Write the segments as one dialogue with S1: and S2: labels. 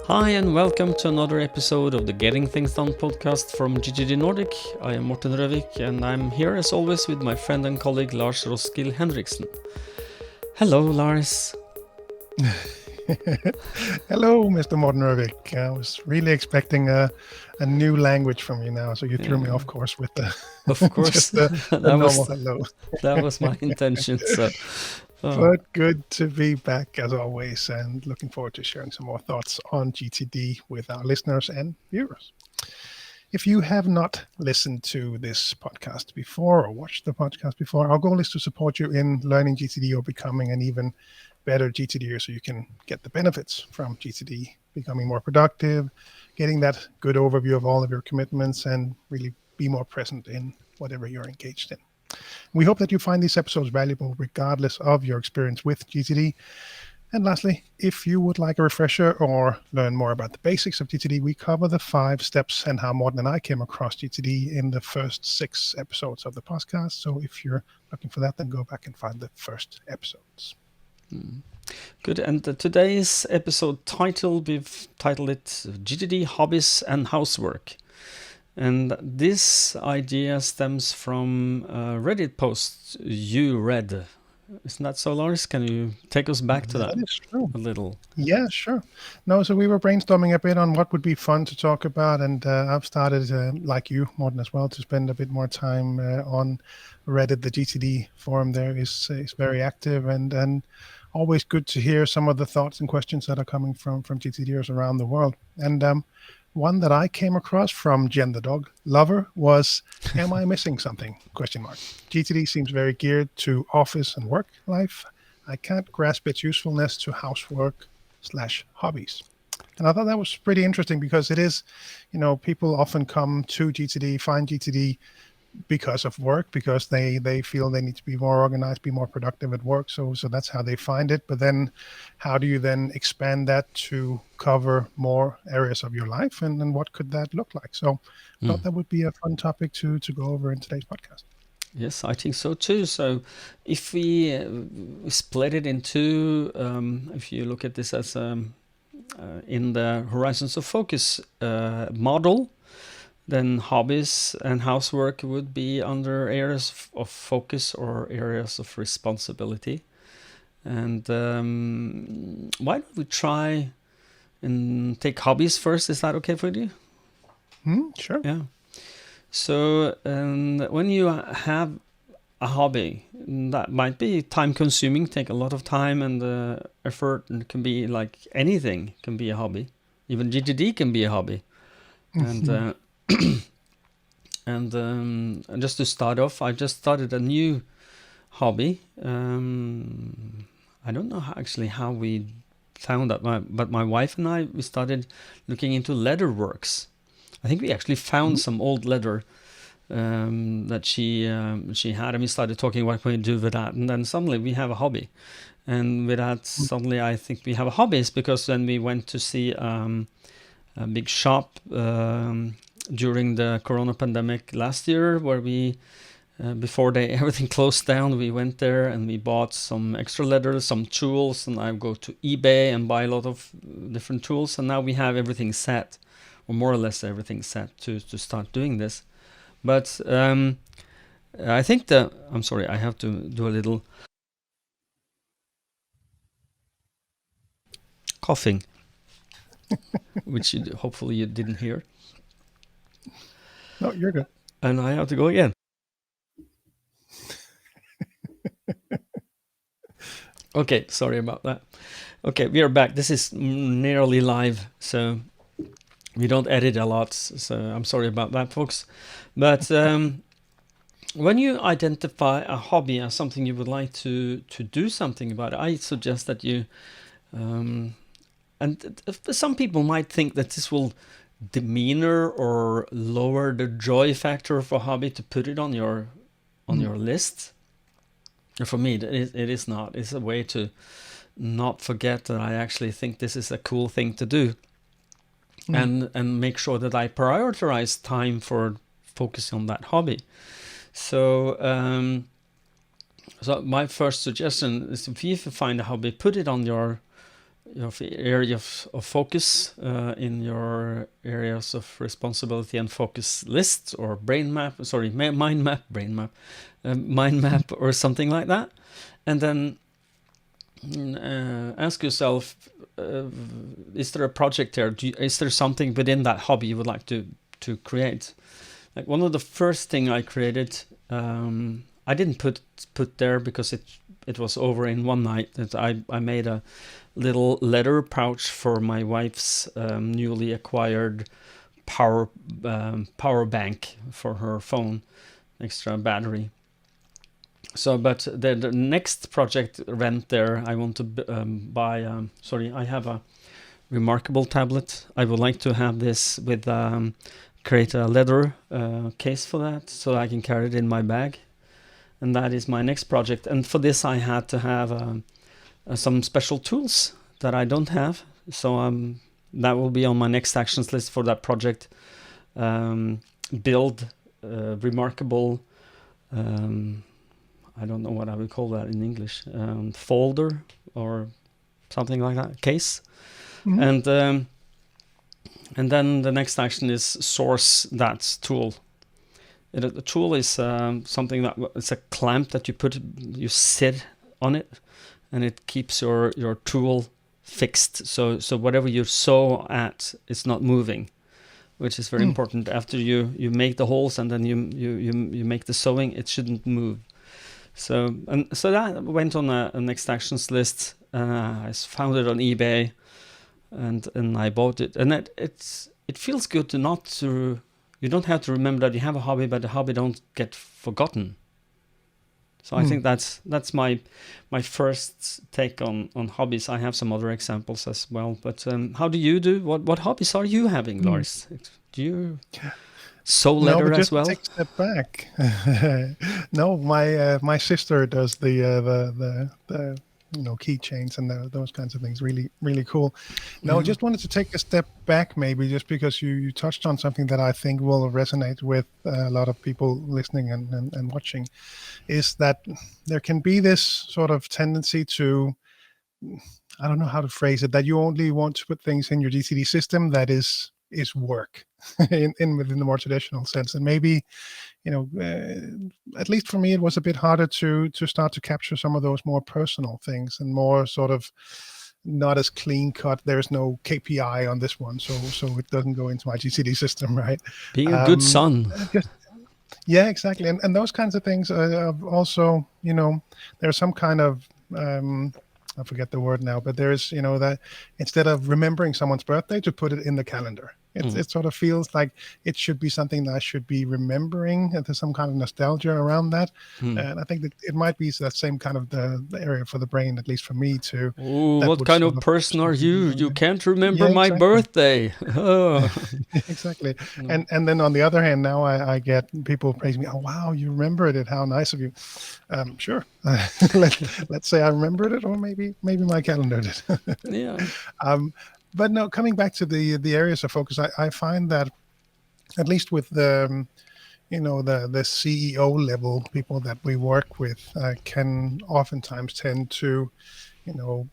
S1: Hi and welcome to another episode of the Getting Things Done podcast from GTD Nordic. I am Morten Røvik and I'm here as always with my friend and colleague Lars Rothschild Henriksen. Hello Lars.
S2: Hello, Mr. Morten Røvik. I was really expecting a new language from you now, so you threw me off course with the
S1: Of course,
S2: just the normal hello.
S1: That was my intention.
S2: But good to be back as always, and looking forward to sharing some more thoughts on GTD with our listeners and viewers. If you have not listened to this podcast before or watched the podcast before, our goal is to support you in learning GTD or becoming an even better GTDer so you can get the benefits from GTD, becoming more productive, getting that good overview of all of your commitments, and really be more present in whatever you're engaged in. We hope that you find these episodes valuable regardless of your experience with GTD. And lastly, if you would like a refresher or learn more about the basics of GTD, we cover the 5 steps and how Morten and I came across GTD in the first 6 episodes of the podcast. So if you're looking for that, then go back and find the first episodes.
S1: Good. And today's episode title, we've titled it GTD Hobbies and Housework. And this idea stems from a Reddit post you read. Isn't that so, Lars? Can you take us back to that?
S2: That is true.
S1: A little.
S2: Yeah, sure. No, so we were brainstorming a bit on what would be fun to talk about. And I've started, like you, Morten, as well, to spend a bit more time on Reddit. The GTD forum there is very active and always good to hear some of the thoughts and questions that are coming from GTDers around the world. And one that I came across from Jen the dog lover was, am I missing something? ? GTD seems very geared to office and work life. I can't grasp its usefulness to housework/hobbies. And I thought that was pretty interesting because it is, people often come to GTD, find GTD because of work, because they feel they need to be more organized, be more productive at work. So that's how they find it. But then how do you then expand that to cover more areas of your life? And what could that look like? So I thought that would be a fun topic to go over in today's podcast.
S1: Yes, I think so too. So if we split it into, if you look at this as in the Horizons of Focus model, then hobbies and housework would be under areas of focus or areas of responsibility. And why don't we try and take hobbies first? Is that okay for you?
S2: Sure.
S1: Yeah. So when you have a hobby, that might be time consuming, take a lot of time and effort, and it can be like anything can be a hobby. Even GTD can be a hobby. And and just to start off, I just started a new hobby. I don't know how we found that, but my wife and I, we started looking into leather works. I think we actually found some old leather that she had, and we started talking what can we do with that, and then suddenly we have a hobby. And with that, suddenly I think we have a hobby, because then we went to see a big shop during the Corona pandemic last year, where we before everything closed down, we went there and we bought some extra leather, some tools, and I go to eBay and buy a lot of different tools, and now we have everything set, or more or less everything set to start doing this. But I think I'm sorry, I have to do a little coughing, which hopefully you didn't hear.
S2: No, you're good.
S1: And I have to go again. Okay, sorry about that. Okay, we are back. This is nearly live, so we don't edit a lot. So I'm sorry about that, folks. But when you identify a hobby as something you would like to do something about, I suggest that you... and some people might think that this will demeanor or lower the joy factor of a hobby to put it on your list. For me, it is not. It's a way to not forget that I actually think this is a cool thing to do, and make sure that I prioritize time for focusing on that hobby. So my first suggestion is, if you find a hobby, put it on your area of focus in your areas of responsibility and focus list or mind map or something like that, and then ask yourself, is there a project there? Is there something within that hobby you would like to create? Like one of the first thing I created, I didn't put there because it was over in one night. That I made a little leather pouch for my wife's newly acquired power bank for her phone, extra battery. So, but the next project went there. I want to buy. I have a remarkable tablet. I would like to have this with create a leather case for that, so I can carry it in my bag. And that is my next project. And for this, I had to have some special tools that I don't have. So that will be on my next actions list for that project. Build remarkable. I don't know what I would call that in English. Folder or something like that. Case. Mm-hmm. And then the next action is source that tool. The tool is something that it's a clamp that you sit on it, and it keeps your tool fixed. So whatever you sew at, it's not moving, which is very important. After you make the holes and then you make the sewing, it shouldn't move. So that went on a next actions list. I found it on eBay, and I bought it, and it feels good to. You don't have to remember that you have a hobby, but the hobby don't get forgotten. So I think that's my first take on hobbies. I have some other examples as well. But how do you do? What hobbies are you having, Lars? Do you sew leather as well?
S2: Take a step back. No, my sister does the keychains and those kinds of things. Really, really cool. No, just wanted to take a step back, maybe just because you touched on something that I think will resonate with a lot of people listening and watching, is that there can be this sort of tendency to, I don't know how to phrase it, that you only want to put things in your GTD system that is work within the more traditional sense. And maybe, at least for me, it was a bit harder to start to capture some of those more personal things and more sort of not as clean cut. There's no KPI on this one, so it doesn't go into my GTD system, right?
S1: Being a good son.
S2: Yeah, exactly. And those kinds of things also, there's some kind of, I forget the word now, but there's, that instead of remembering someone's birthday, to put it in the calendar. It sort of feels like it should be something that I should be remembering, and there's some kind of nostalgia around that. And I think that it might be that same kind of the area for the brain, at least for me, too.
S1: What kind of person are you? You can't remember my birthday. Oh.
S2: Exactly. And then on the other hand, now I get people praising me. Oh, wow, you remembered it. How nice of you. Sure. Let's say I remembered it, or maybe my calendar did.
S1: Yeah.
S2: But no, coming back to the areas of focus, I find that at least with the CEO level people that we work with can oftentimes tend to,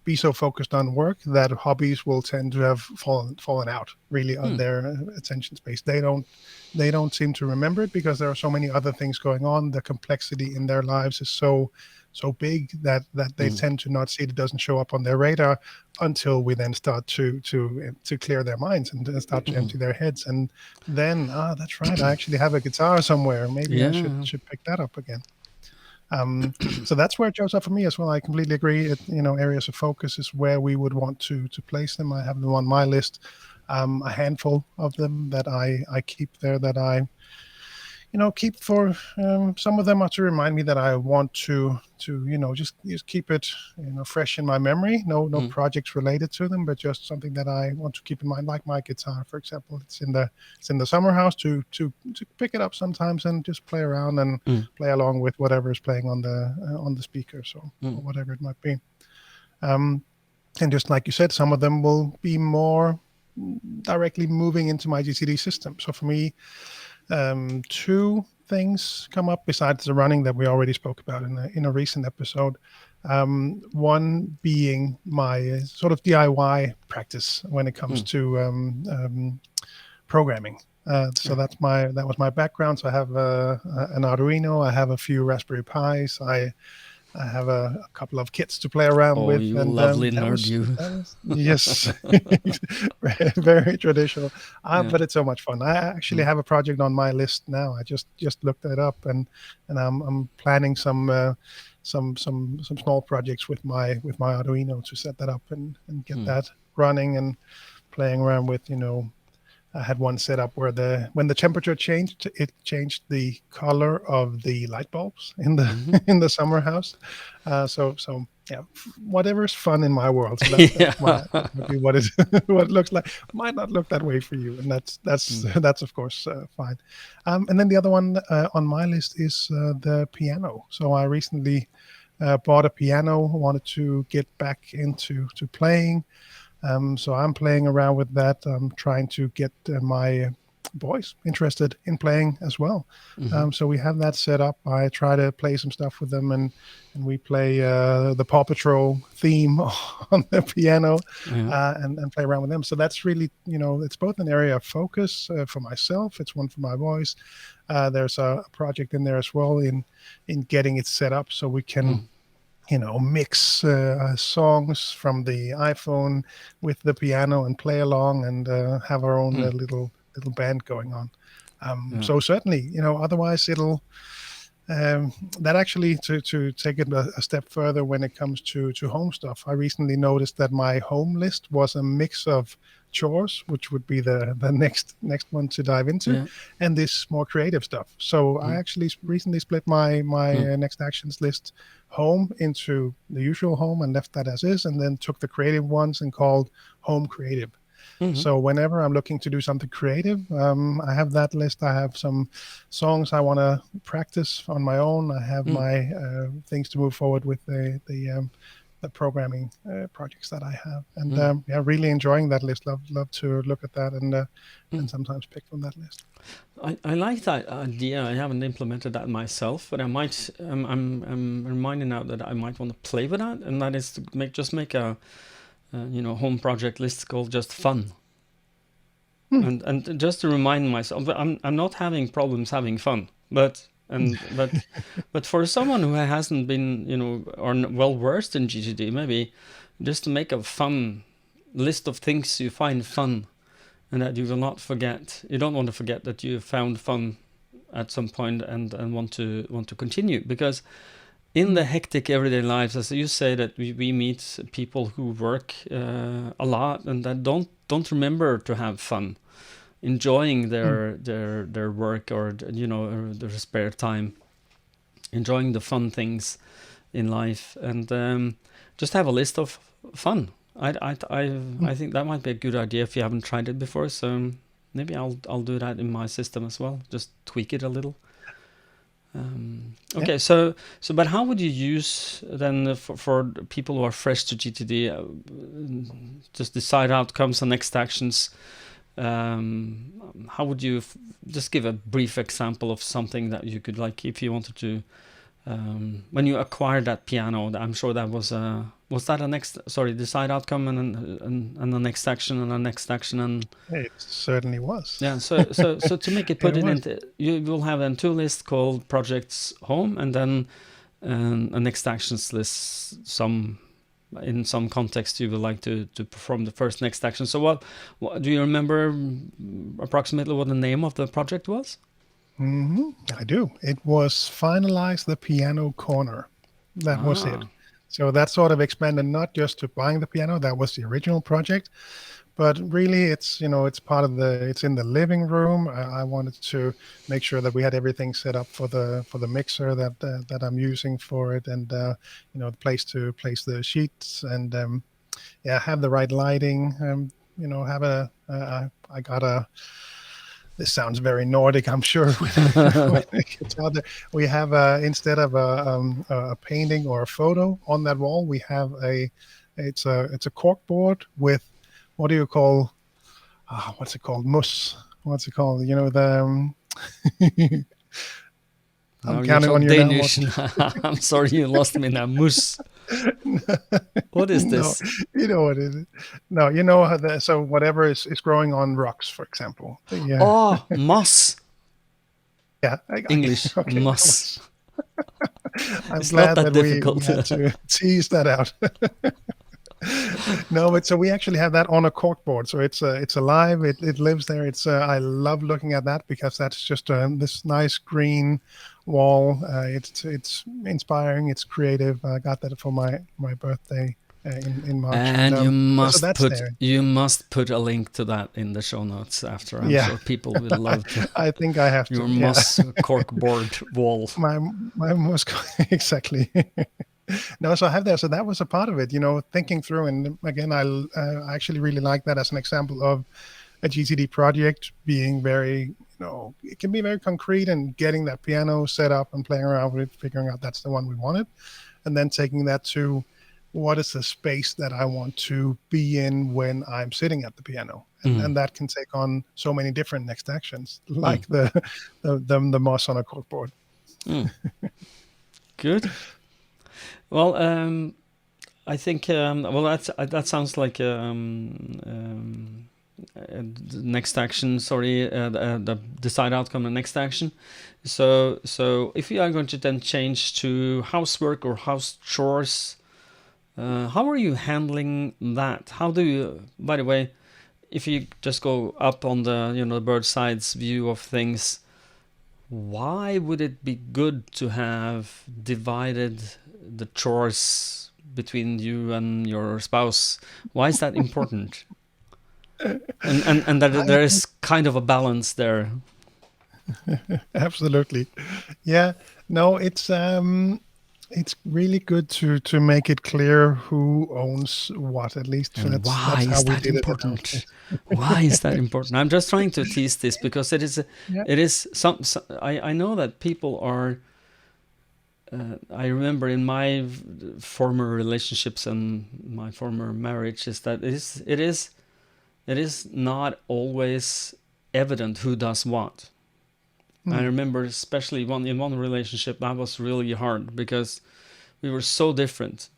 S2: be so focused on work that hobbies will tend to have fallen out really on their attention space. They don't seem to remember it because there are so many other things going on. The complexity in their lives is so big that they tend to not see it. It doesn't show up on their radar until we then start to clear their minds and start to empty their heads. And then, that's right, I actually have a guitar somewhere. Maybe I should pick that up again. So that's where it shows up for me as well. I completely agree. Areas of focus is where we would want to place them. I have them on my list. A handful of them that I keep there, that I keep for some of them are to remind me that I want to just keep it fresh in my memory. No projects related to them, but just something that I want to keep in mind, like my guitar, for example. It's in the summer house to pick it up sometimes and just play around and play along with whatever is playing on the speakers or whatever it might be. And just like you said, some of them will be more directly moving into my GTD system. So for me, two things come up besides the running that we already spoke about in a recent episode. One being my sort of DIY practice when it comes to programming. So that was my background. So I have an Arduino. I have a few Raspberry Pis. I have a couple of kits to play around with.
S1: You
S2: And
S1: lovely nerd, you.
S2: Yes, very traditional. But it's so much fun. I actually have a project on my list now. I just looked it up, and I'm planning some small projects with my Arduino to set that up and get that running and playing around with. I had one set up where when the temperature changed, it changed the color of the light bulbs in the in the summer house. So yeah, whatever's fun in my world. So that would be what it what it looks like. Might not look that way for you, and that's of course fine. And then the other one on my list is the piano. So I recently bought a piano. Wanted to get back into playing. So I'm playing around with that. I'm trying to get my boys interested in playing as well. So we have that set up. I try to play some stuff with them, and we play the Paw Patrol theme on the piano and play around with them. So that's really, it's both an area of focus for myself. It's one for my boys. There's a project in there as well in getting it set up so we can mix songs from the iPhone with the piano and play along and have our own little band going on. So certainly, otherwise it'll that actually to take it a step further when it comes to home stuff. I recently noticed that my home list was a mix of chores, which would be the next one to dive into, and this more creative stuff. So I actually recently split my next actions list home into the usual home and left that as is, and then took the creative ones and called home creative. So whenever I'm looking to do something creative, I have that list. I have some songs I want to practice on my own. I have my things to move forward with the programming projects that I have, and really enjoying that list. Love to look at that and sometimes pick from that list.
S1: I like that idea. I haven't implemented that myself, but I might. I'm reminded now that I might want to play with that, and that is to make a home project list called just fun. And just to remind myself, I'm not having problems having fun, but for someone who hasn't been or well versed in GTD, maybe just to make a fun list of things you find fun, and that you will not forget. You don't want to forget that you found fun at some point and want to continue, because in the hectic everyday lives, as you say, that we meet people who work a lot and that don't remember to have fun, enjoying their work or their spare time, enjoying the fun things in life, and just have a list of fun. I think that might be a good idea if you haven't tried it before. So maybe I'll do that in my system as well. Just tweak it a little. Okay, so but how would you use then for people who are fresh to GTD, just decide outcomes and next actions? How would you just give a brief example of something that you could, like, if you wanted to, when you acquired that piano? I'm sure that was that decide outcome and the next action and the next action, and
S2: it certainly was.
S1: Yeah, so to make it put it into, you will have then two lists called projects home, and then a next actions list. In some context you would like to perform the first next action. So what do you remember approximately what the name of the project was?
S2: I do. It was Finalize the Piano Corner. That was it. So that sort of expanded not just to buying the piano, that was the original project, but really it's part of it's in the living room. I wanted to make sure that we had everything set up for the mixer that I'm using for it, and the place to place the sheets, and have the right lighting. I got a. This sounds very Nordic, I'm sure. We have instead of a painting or a photo on that wall, we have it's a cork board with, what do you call? What's it called? Mousse. What's it called?
S1: Now
S2: I'm
S1: you
S2: counting on
S1: talk
S2: you now,
S1: Danish. I'm sorry, you lost me now. Mus. What is
S2: No,
S1: this?
S2: you know what it is. No, you know how so whatever is growing on rocks, for example. Yeah,
S1: Oh, moss.
S2: yeah.
S1: English,
S2: Okay, that
S1: moss.
S2: was. I'm
S1: It's not
S2: glad
S1: that
S2: that we
S1: difficult.
S2: had to tease that out. No, but so we actually have that on a corkboard. So it's alive. It lives there. It's I love looking at that because that's just this nice green wall. It's inspiring. It's creative. I got that for my birthday in March, and
S1: And you
S2: so
S1: must
S2: that's
S1: put
S2: there.
S1: a link to that in the show notes after. I'm
S2: Yeah,
S1: sure people will love to.
S2: I think I have to.
S1: Your
S2: Yeah,
S1: moss corkboard wall.
S2: my was exactly. No, so I have that. So that was a part of it, thinking through. And again, I actually really like that as an example of a GTD project being very, it can be very concrete and getting that piano set up and playing around with it, figuring out that's the one we wanted. And then taking that to what is the space that I want to be in when I'm sitting at the piano. And that can take on so many different next actions, like the moss on a corkboard.
S1: Good. Well, I think that sounds like the next action. Sorry, the desired outcome, the next action. So if you are going to then change to housework or house chores, how are you handling that? How do you? By the way, if you just go up on the bird's eye view of things, why would it be good to have divided the chores between you and your spouse? Why is that important? And that there is kind of a balance there.
S2: Absolutely. Yeah. No, it's really good to make it clear who owns what. At least
S1: And why
S2: that's how
S1: is
S2: we
S1: that
S2: did it.
S1: important? Why is that important? I'm just trying to tease this because it is.
S2: Yeah.
S1: It is some. I know that people are. I remember in my former relationships and my former marriage is that it is not always evident who does what. I remember especially in one relationship that was really hard because we were so different.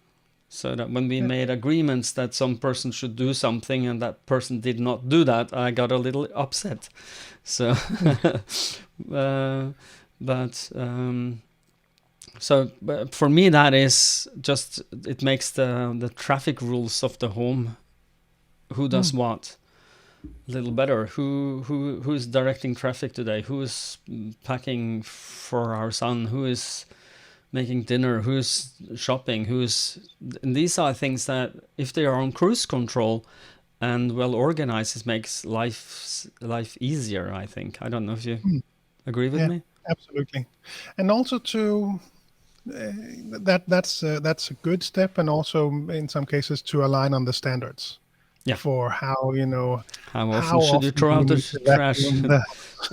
S1: So that when we made agreements that some person should do something and that person did not do that, I got a little upset. So, but for me, that is just, it makes the traffic rules of the home, who does what, a little better. Who's directing traffic today? Who's packing for our son? Who is making dinner? Who's shopping? And these are things that, if they are on cruise control and well organized, it makes life easier, I think. I don't know if you agree with me.
S2: Absolutely. And also that's a good step, and also in some cases to align on the standards.
S1: Yeah.
S2: For how
S1: how often should you throw
S2: do
S1: out the
S2: need to
S1: trash?
S2: vacuum the-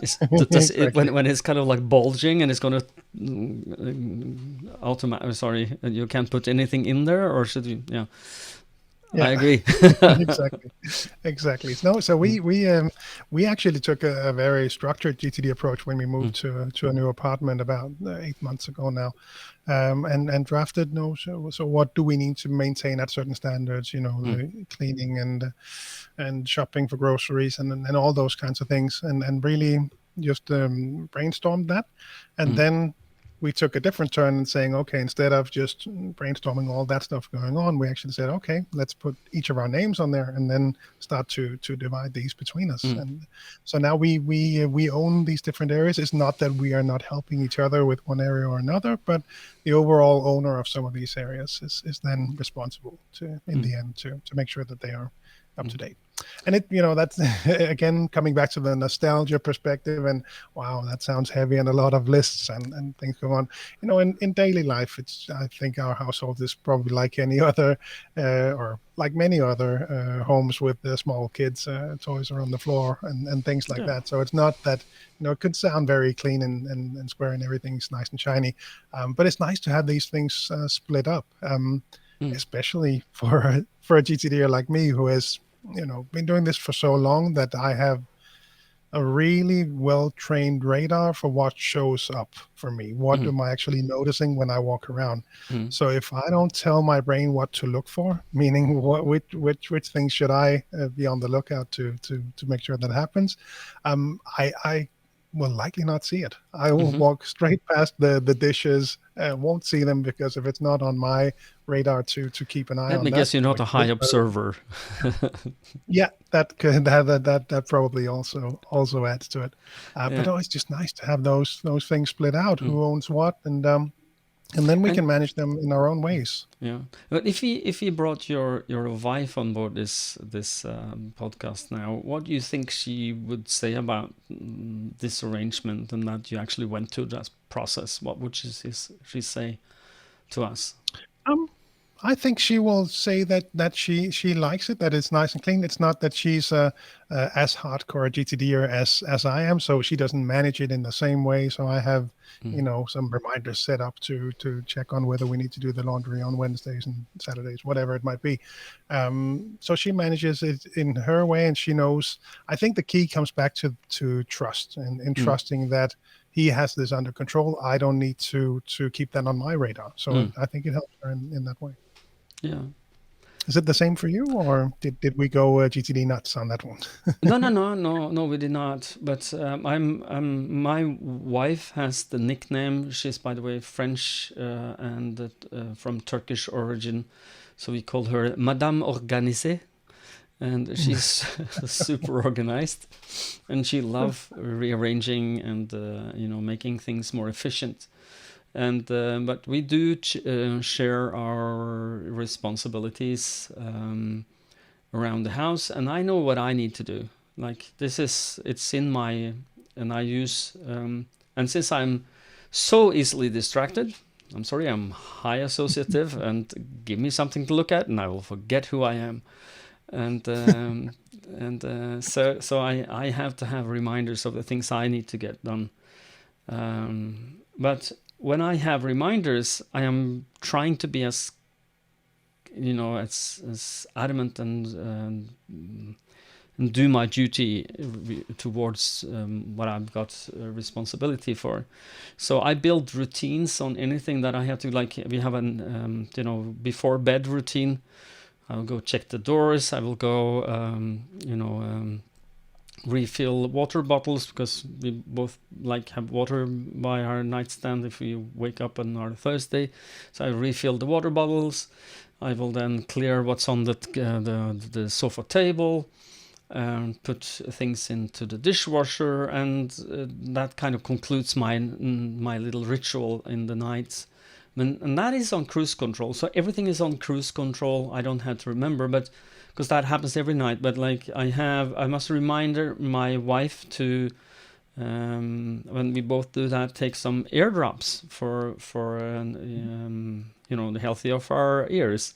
S2: Exactly.
S1: When it's kind of like bulging and it's going to sorry, you can't put anything in there, or should you? Yeah. I agree.
S2: Exactly. No, so we actually took a very structured GTD approach when we moved to a new apartment about 8 months ago now, and drafted so what do we need to maintain at certain standards, the cleaning and shopping for groceries and all those kinds of things, and really just brainstormed that, and then we took a different turn and saying, okay, instead of just brainstorming all that stuff going on, we actually said, okay, let's put each of our names on there and then start to divide these between us. And so now we own these different areas. It's not that we are not helping each other with one area or another, but the overall owner of some of these areas is then responsible in the end to make sure that they are up to date. And that's again coming back to the nostalgia perspective, and wow, that sounds heavy and a lot of lists and things go on. In daily life, I think our household is probably like any other or like many other homes with small kids. Toys are on the floor and things like that. So it's not that it could sound very clean and square and everything's nice and shiny, but it's nice to have these things split up, especially for a GTDer like me who has been doing this for so long that I have a really well-trained radar for what shows up for me. What
S1: Mm-hmm.
S2: am I actually noticing when I walk around?
S1: Mm-hmm.
S2: So if I don't tell my brain what to look for, meaning which things should I be on the lookout to make sure that happens, I will likely not see it. I will
S1: Mm-hmm.
S2: walk straight past the dishes, won't see them, because if it's not on my radar to keep an eye
S1: Let
S2: on
S1: me
S2: that,
S1: guess, you're not
S2: which
S1: a
S2: looks
S1: high
S2: better.
S1: observer.
S2: Yeah, that could that probably also adds to it. But
S1: Yeah.
S2: oh, it's just nice to have those things split out.
S1: Mm.
S2: Who owns what, and then we
S1: And
S2: can manage them in our own ways.
S1: yeah, but if you brought your wife on board this podcast now, what do you think she would say about this arrangement and that you actually went through that process? What would she say to us?
S2: Um, I think she will say that she likes it, that it's nice and clean. It's not that she's as hardcore a GTDer as I am, so she doesn't manage it in the same way. So I have,
S1: Mm.
S2: some reminders set up to check on whether we need to do the laundry on Wednesdays and Saturdays, whatever it might be. So she manages it in her way, and she knows. I think the key comes back to trust, and
S1: Mm.
S2: trusting that he has this under control. I don't need to keep that on my radar. So
S1: Mm.
S2: I think it helps her in that way.
S1: Yeah.
S2: Is it the same for you, or did we go GTD nuts on that one?
S1: No, we did not. But my wife has the nickname. She's, by the way, French and from Turkish origin, so we call her Madame Organise, and she's super organized, and she loves rearranging and making things more efficient. And but we do share our responsibilities around the house, and I know what I need to do. Like it's in my, and I use, and since I'm so easily distracted, I'm sorry, I'm high associative, and give me something to look at, and I will forget who I am. And so I have to have reminders of the things I need to get done. But when I have reminders, I am trying to be as as adamant and do my duty towards what I've got responsibility for. So I build routines on anything that I have to, like we have an before bed routine. I will go check the doors. I will go refill water bottles, because we both have water by our nightstand if we wake up on our Thursday. So I refill the water bottles. I will then clear what's on the sofa table, and put things into the dishwasher, and that kind of concludes my little ritual in the night. And that is on cruise control. So everything is on cruise control. I don't have to remember, but because that happens every night. But I must remind my wife to, when we both do that, take some ear drops for the healthy of our ears.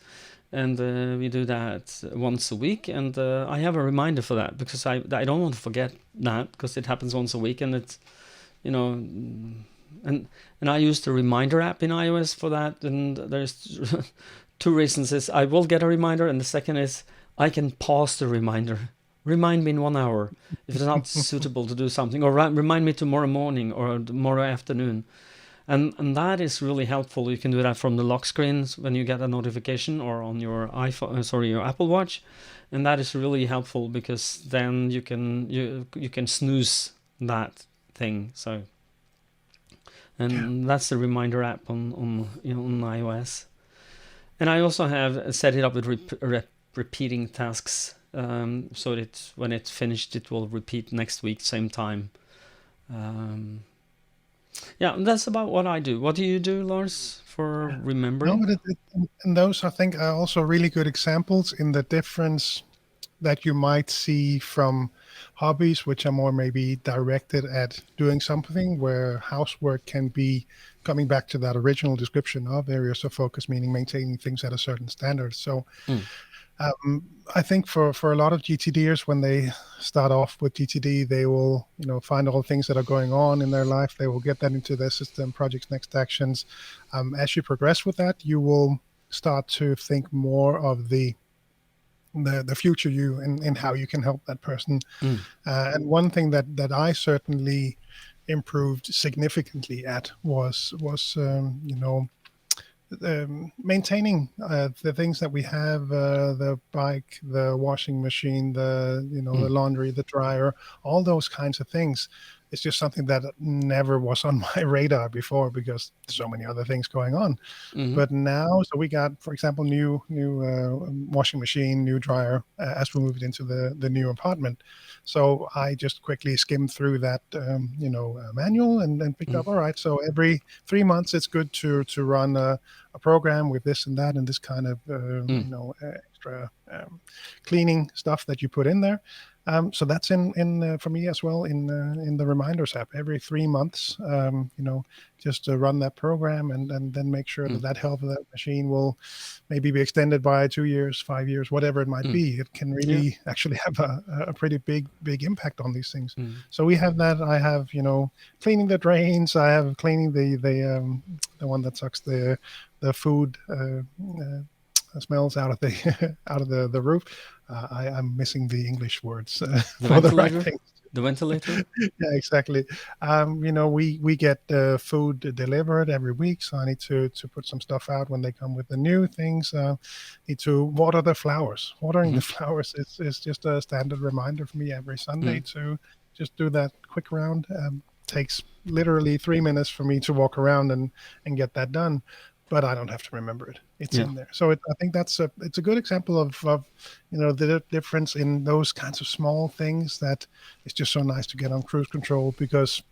S1: And we do that once a week, and I have a reminder for that, because I don't want to forget that, because it happens once a week, and it's and I use the reminder app in iOS for that. And there's two reasons: is I will get a reminder, and the second is I can pause the reminder. Remind me in 1 hour if it's not suitable to do something, or remind me tomorrow morning or tomorrow afternoon. And that is really helpful. You can do that from the lock screens when you get a notification, or on your your Apple Watch, and that is really helpful, because then you can snooze that thing. So, and that's the reminder app on iOS. And I also have set it up with repeating tasks, so that when it's finished, it will repeat next week same time. Yeah, that's about what I do. What do you do, Lars, for
S2: No,
S1: remembering?
S2: but and those, I think, are also really good examples in the difference that you might see from hobbies, which are more maybe directed at doing something, where housework can be coming back to that original description of areas of focus, meaning maintaining things at a certain standard. So
S1: Mm.
S2: I think for a lot of GTDers, when they start off with GTD, they will find all the things that are going on in their life. They will get that into their system, projects, next actions. As you progress with that, you will start to think more of the the future you and how you can help that person.
S1: Mm.
S2: And one thing that I certainly improved significantly at was maintaining the things that we have, the bike, the washing machine, the laundry, the dryer, all those kinds of things. It's just something that never was on my radar before because there's so many other things going on.
S1: Mm-hmm.
S2: But now, so we got, for example, new washing machine, new dryer as we moved into the new apartment. So I just quickly skimmed through that, manual and picked up. All right, so every 3 months, it's good to run a program with this and that and this kind of extra cleaning stuff that you put in there. So that's in for me as well in the reminders app. Every 3 months, just to run that program and then make sure that health of that machine will maybe be extended by 2 years, 5 years, whatever it might be. It can really actually have a pretty big impact on these things. So we have that. I have cleaning the drains. I have cleaning the one that sucks the food smells out of the roof. I'm missing the English words for the right things.
S1: The ventilator.
S2: Yeah, exactly. We get food delivered every week, so I need to put some stuff out when they come with the new things. Need to water the flowers. Watering the flowers is just a standard reminder for me every Sunday to just do that quick round. Takes literally 3 minutes for me to walk around and get that done. But I don't have to remember it. It's in there. So I think it's a good example of the difference in those kinds of small things that it's just so nice to get on cruise control, because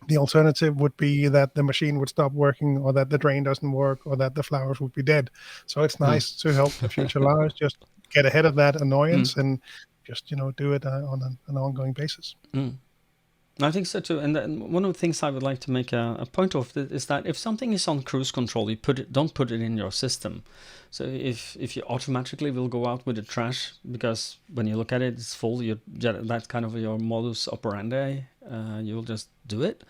S2: the alternative would be that the machine would stop working, or that the drain doesn't work, or that the flowers would be dead. So it's nice to help the future Lars just get ahead of that annoyance and just do it on an ongoing basis.
S1: I think so too. And then one of the things I would like to make a point of is that if something is on cruise control, don't put it in your system. So if you automatically will go out with the trash because when you look at it, it's full. That's kind of your modus operandi. You will just do it,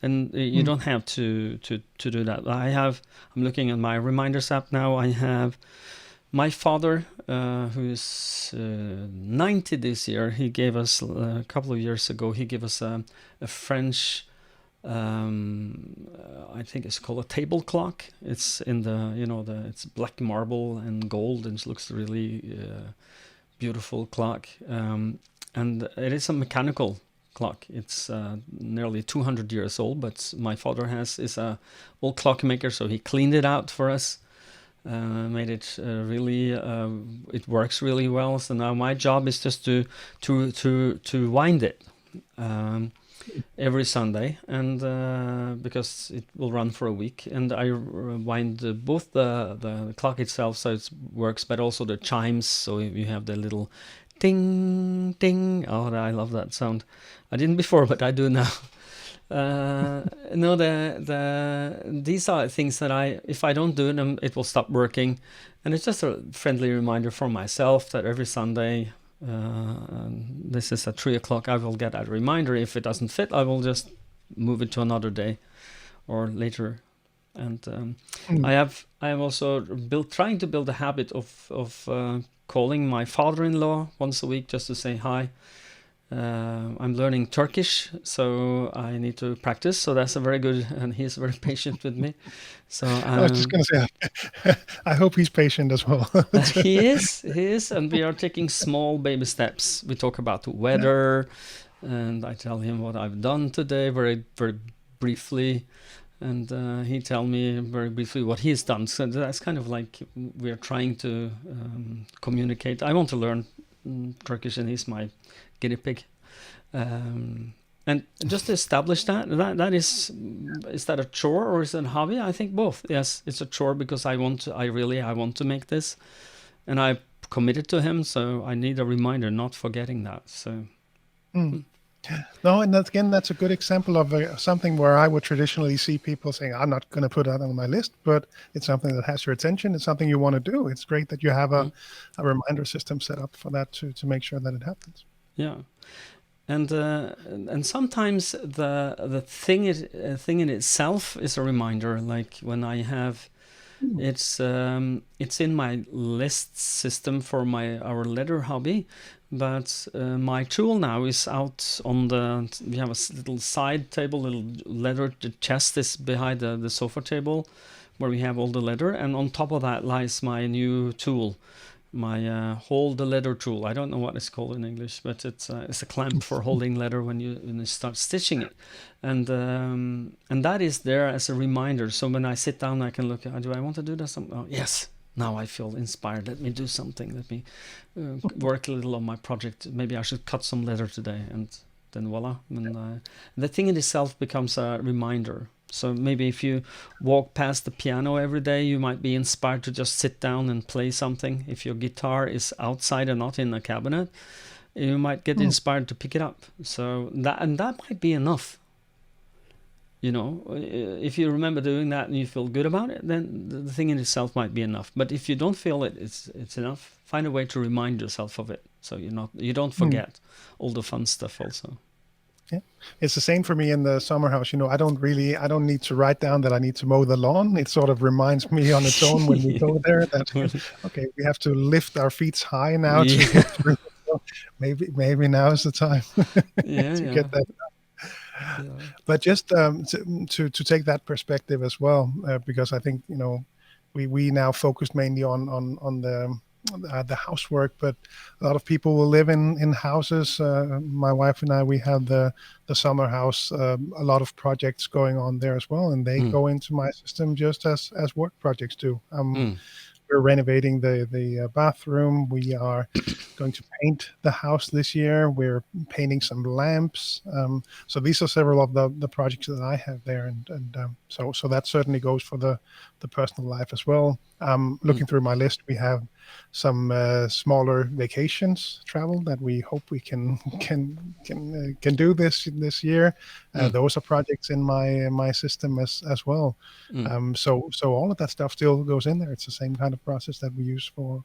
S1: and you don't have to do that. I'm looking at my reminders app now. I have my father, who is 90 this year. He gave us a couple of years ago. He gave us a French, I think it's called a table clock. It's in it's black marble and gold, and it looks really beautiful clock. And it is a mechanical clock. It's nearly 200 years old, but my father is a old clockmaker, so he cleaned it out for us. Made it really. It works really well. So now my job is just to wind it every Sunday, and because it will run for a week, and I wind both the clock itself so it works, but also the chimes. So you have the little ding ding. Oh, I love that sound. I didn't before, but I do now. These are things that if I don't do them, it will stop working, and it's just a friendly reminder for myself that every Sunday, this is at 3:00, I will get a reminder. If it doesn't fit, I will just move it to another day or later. And I have also trying to build a habit of calling my father-in-law once a week just to say hi. I'm learning Turkish, so I need to practice. So that's a very good, and he's very patient with me. So
S2: I was just going to say, I hope he's patient as well.
S1: He is, and we are taking small baby steps. We talk about the weather, and I tell him what I've done today very, very briefly, and he tell me very briefly what he's done. So that's kind of like we're trying to communicate. I want to learn Turkish, and he's my guinea pig, and just to establish that is that a chore or is it a hobby? I think both. Yes, it's a chore because I want to make this, and I committed to him, so I need a reminder, not forgetting that. So
S2: no, and that's a good example of something where I would traditionally see people saying, I'm not going to put that on my list, but it's something that has your attention. It's something you want to do. It's great that you have a reminder system set up for that to make sure that it happens.
S1: Yeah, and sometimes the thing in itself is a reminder. Like when I have It's in my list system for our leather hobby, but my tool now is out on we have a little side table, little leather. The chest is behind the sofa table, where we have all the leather, and on top of that lies my new tool, my hold the leather tool. I don't know what it's called in English, but it's a clamp for holding leather when you start stitching it, and that is there as a reminder. So when I sit down, I can look at, do I want to do this? Oh, yes. Now I feel inspired. Let me do something. Let me work a little on my project. Maybe I should cut some leather today, and then voila. And the thing in itself becomes a reminder. So maybe if you walk past the piano every day, you might be inspired to just sit down and play something. If your guitar is outside and not in a cabinet, you might get inspired to pick it up. So that might be enough. If you remember doing that and you feel good about it, then the thing in itself might be enough. But if you don't feel it's enough, find a way to remind yourself of it, so you don't forget all the fun stuff also.
S2: Yeah, it's the same for me in the summer house. I don't need to write down that I need to mow the lawn. It sort of reminds me on its own when we go there that, okay, we have to lift our feet high now to get through. So maybe now is the time to get that done. Yeah. But just to take that perspective as well, because I think, we now focus mainly on the housework, but a lot of people will live in houses. My wife and I, we have the summer house, a lot of projects going on there as well, and they go into my system just as work projects do. We're renovating the bathroom. We are going to paint the house this year. We're painting some lamps. So these are several of the projects that I have there, and so that certainly goes for the personal life as well. Looking through my list, we have some smaller vacations travel that we hope we can do this year. Those are projects in my system as well. So all of that stuff still goes in there. It's the same kind of process that we use for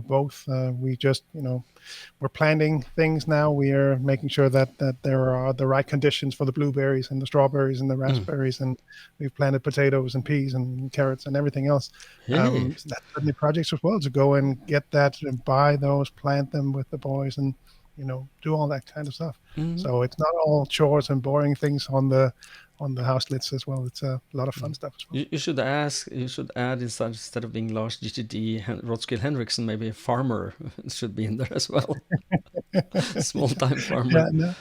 S2: both. We just, we're planting things now. We are making sure that there are the right conditions for the blueberries and the strawberries and the raspberries, and we've planted potatoes and peas and carrots and everything else. That's certainly projects as well, to go and get that and buy those, plant them with the boys, and do all that kind of stuff. So it's not all chores and boring things on the house lists as well. It's a lot of fun stuff as well. You should
S1: add instead of being Lars GTD Rothschild Henriksen, maybe a farmer should be in there as well. Small-time farmer.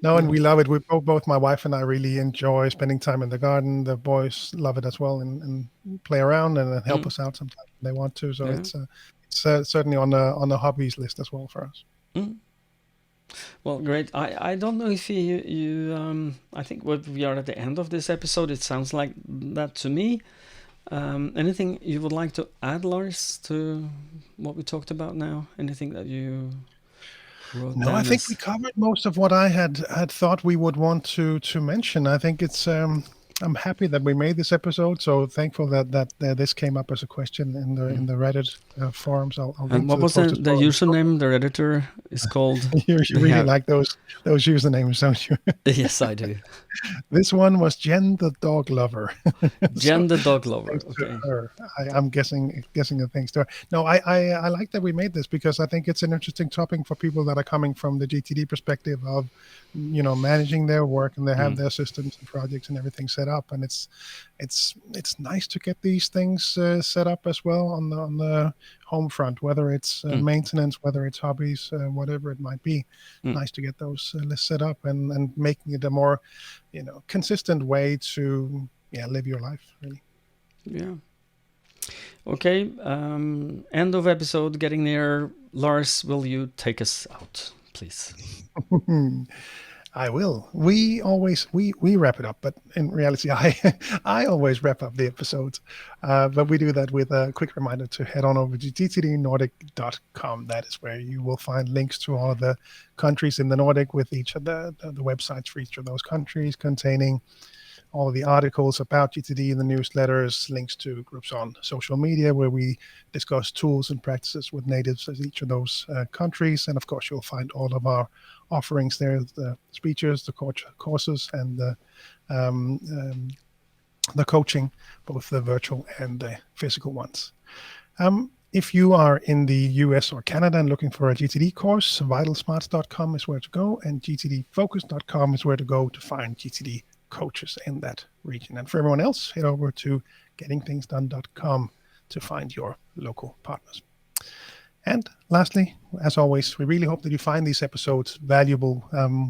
S2: No, and we love it. We both my wife and I really enjoy spending time in the garden. The boys love it as well, and play around and help us out sometimes when they want to. So it's certainly on the hobbies list as well for us.
S1: Well, great. I don't know if you I think we are at the end of this episode. It sounds like that to me. Anything you would like to add, Lars, to what we talked about now? Anything that you wrote down?
S2: No, I think we covered most of what I had thought we would want to mention. I think it's I'm happy that we made this episode. So thankful that this came up as a question in the Reddit forums.
S1: And what was the username? The Redditor is called.
S2: You really like those usernames, don't you?
S1: Yes, I do.
S2: This one was Jen the Dog Lover.
S1: Jen the Dog Lover. Okay.
S2: I'm guessing the things to her. No, I like that we made this, because I think it's an interesting topic for people that are coming from the GTD perspective of, managing their work, and they have their systems and projects and everything set up, and it's nice to get these things set up as well on the home front, whether it's maintenance, whether it's hobbies, whatever it might be. Nice to get those lists set up and making it a more consistent way to live your life, really.
S1: Yeah. Okay. End of episode getting near. Lars, will you take us out, please?
S2: I will. We always we wrap it up, but in reality, I always wrap up the episodes. But we do that with a quick reminder to head on over to gtdnordic.com. That is where you will find links to all of the countries in the Nordic, with each of the websites for each of those countries, containing all of the articles about GTD in the newsletters, links to groups on social media where we discuss tools and practices with natives of each of those countries. And of course, you'll find all of our offerings there, the speeches, the courses, and the the coaching, both the virtual and the physical ones. If you are in the US or Canada and looking for a GTD course, vitalsmarts.com is where to go, and gtdfocus.com is where to go to find GTD coaches in that region. And for everyone else, head over to gettingthingsdone.com to find your local partners. And lastly, as always, we really hope that you find these episodes valuable.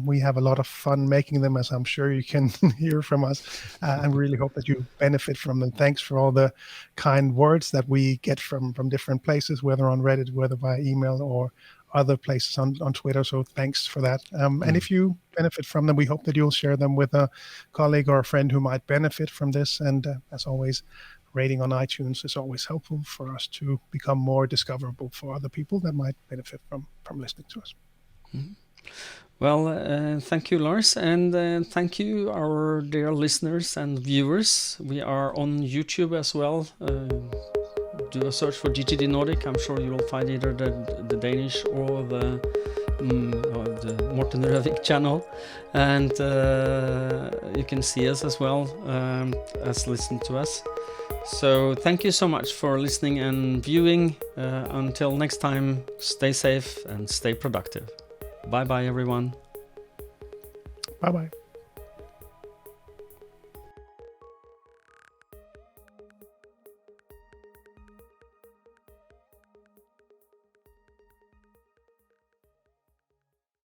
S2: We have a lot of fun making them, as I'm sure you can hear from us. And we really hope that you benefit from them. Thanks for all the kind words that we get from different places, whether on Reddit, whether by email or other places on Twitter. So thanks for that. And if you benefit from them, we hope that you'll share them with a colleague or a friend who might benefit from this. And as always, rating on iTunes is always helpful for us to become more discoverable for other people that might benefit from listening to us.
S1: Mm-hmm. Well, thank you, Lars, and thank you, our dear listeners and viewers. We are on YouTube as well. Do a search for GTD Nordic. I'm sure you will find either the Danish or the Morten and Røvik channel, and you can see us as well as listen to us. So thank you so much for listening and viewing. Until next time, stay safe and stay productive. Bye bye, everyone.
S2: Bye bye.